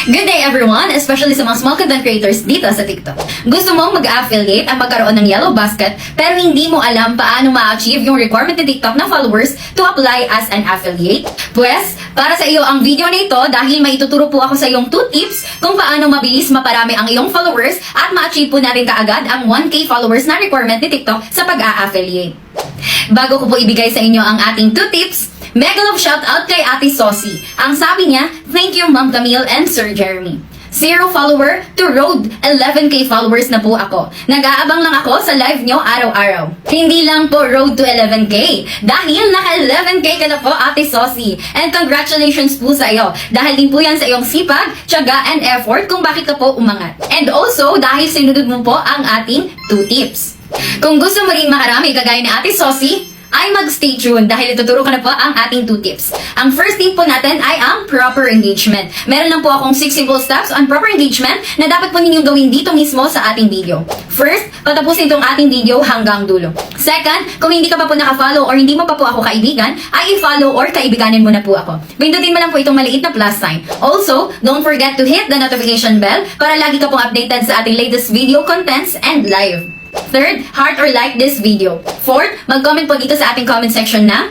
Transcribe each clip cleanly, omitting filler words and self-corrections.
Good day everyone, especially sa mga small content creators dito sa TikTok. Gusto mong mag-affiliate at magkaroon ng yellow basket pero hindi mo alam paano ma-achieve yung requirement ng TikTok na followers to apply as an affiliate? Pues, para sa iyo ang video na ito dahil may ituturo po ako sa iyong 2 tips kung paano mabilis maparami ang iyong followers at ma-achieve po natin kaagad ang 1K followers na requirement ni TikTok sa pag-a-affiliate. Bago ko po ibigay sa inyo ang ating 2 tips, mega love shoutout kay Ate Sosi. Ang sabi niya, thank you Ma'am Camille and Sir Jeremy. 0 follower to road 11K followers na po ako. Nag-aabang lang ako sa live nyo araw-araw. Hindi lang po road to 11K. Dahil naka 11K ka na po Ate Sosi. And congratulations po sa iyo. Dahil din po yan sa iyong sipag, tiyaga and effort kung bakit ka po umangat. And also dahil sinunod mo po ang ating 2 tips. Kung gusto mo rin makarami kagaya ni Ate Sosi, ay mag-stay tuned dahil ituturo ko na po ang ating 2 tips. Ang first tip po natin ay ang proper engagement. Meron lang po akong 6 simple steps on proper engagement na dapat po ninyong gawin dito mismo sa ating video. First, patapusin itong ating video hanggang dulo. Second, kung hindi ka pa po nakafollow or hindi mo pa po ako kaibigan, ay i-follow or kaibiganin mo na po ako. Pindutin mo lang po itong maliit na plus sign. Also, don't forget to hit the notification bell para lagi ka pong updated sa ating latest video contents and live. Third, heart or like this video. Fourth, mag-comment po dito sa ating comment section ng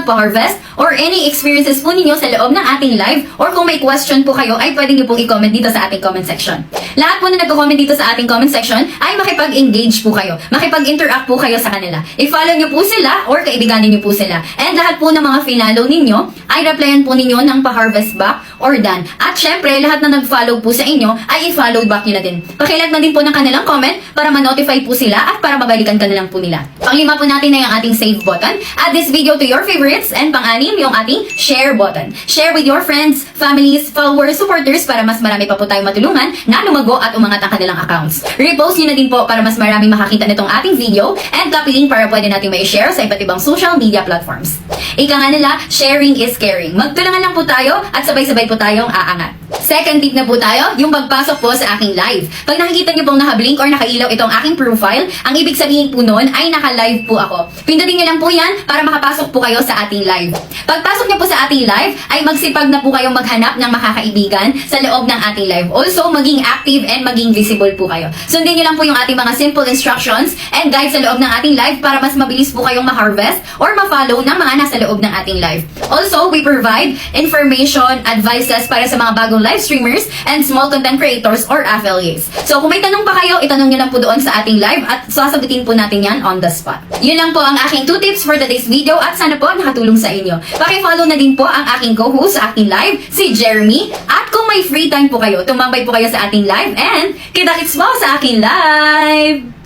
#paharvest or any experiences po ninyo sa loob ng ating live or kung may question po kayo ay pwede nyo pong i-comment dito sa ating comment section. Lahat po na nagko-comment dito sa ating comment section ay makipag-engage po kayo. Makipag-interact po kayo sa kanila. I-follow nyo po sila or kaibiganin nyo po sila. And lahat po ng mga finalo ninyo ay replyan po ninyo ng pa-harvest back or done. At syempre, lahat na nag-follow po sa inyo ay i-follow back nyo na din. Pakilike na din po ng kanilang comment para ma-notify po sila at para mabalikan ka na lang po nila. Pang-5 po natin na yung ating save button. Add this video to your favorites and pang-6 yung ating share button. Share with your friends, families, followers, supporters para mas marami pa po tayong matulungan na lumago at umangat ang kanilang accounts. Repost nyo na din po para mas marami makakita nitong ating video and copy link para pwede natin may share sa iba't ibang social media platforms. Ika nga nila, sharing is caring. Magtulungan lang po tayo at sabay-sabay po tayong aangat. Second tip na po tayo, yung pagpasok po sa aking live. Pag nakikita nyo pong nakablink or nakailaw itong aking profile, ang ibig sabihin po nun ay naka-live po ako. Pindutin nyo lang po yan para makapasok po kayo sa ating live. Pagpasok nyo po sa ating live, ay magsipag na po kayong maghanap ng makakaibigan sa loob ng ating live. Also, maging active and maging visible po kayo. Sundin nyo lang po yung ating mga simple instructions and guides sa loob ng ating live para mas mabilis po kayong ma-harvest or ma-follow ng mga nasa loob ng ating live. Also, we provide information, advices para sa mga bagong live streamers and small content creators or affiliates. So, kung may tanong pa kayo, itanong nyo lang po doon sa ating live at sasagutin po natin yan on the spot. Yun lang po ang aking 2 tips for today's video at sana po nakatulong sa inyo. Paki-follow na din po ang aking co-host sa aking live, si Jeremy. At kung may free time po kayo, tumambay po kayo sa ating live and kita-kits mo sa aking live!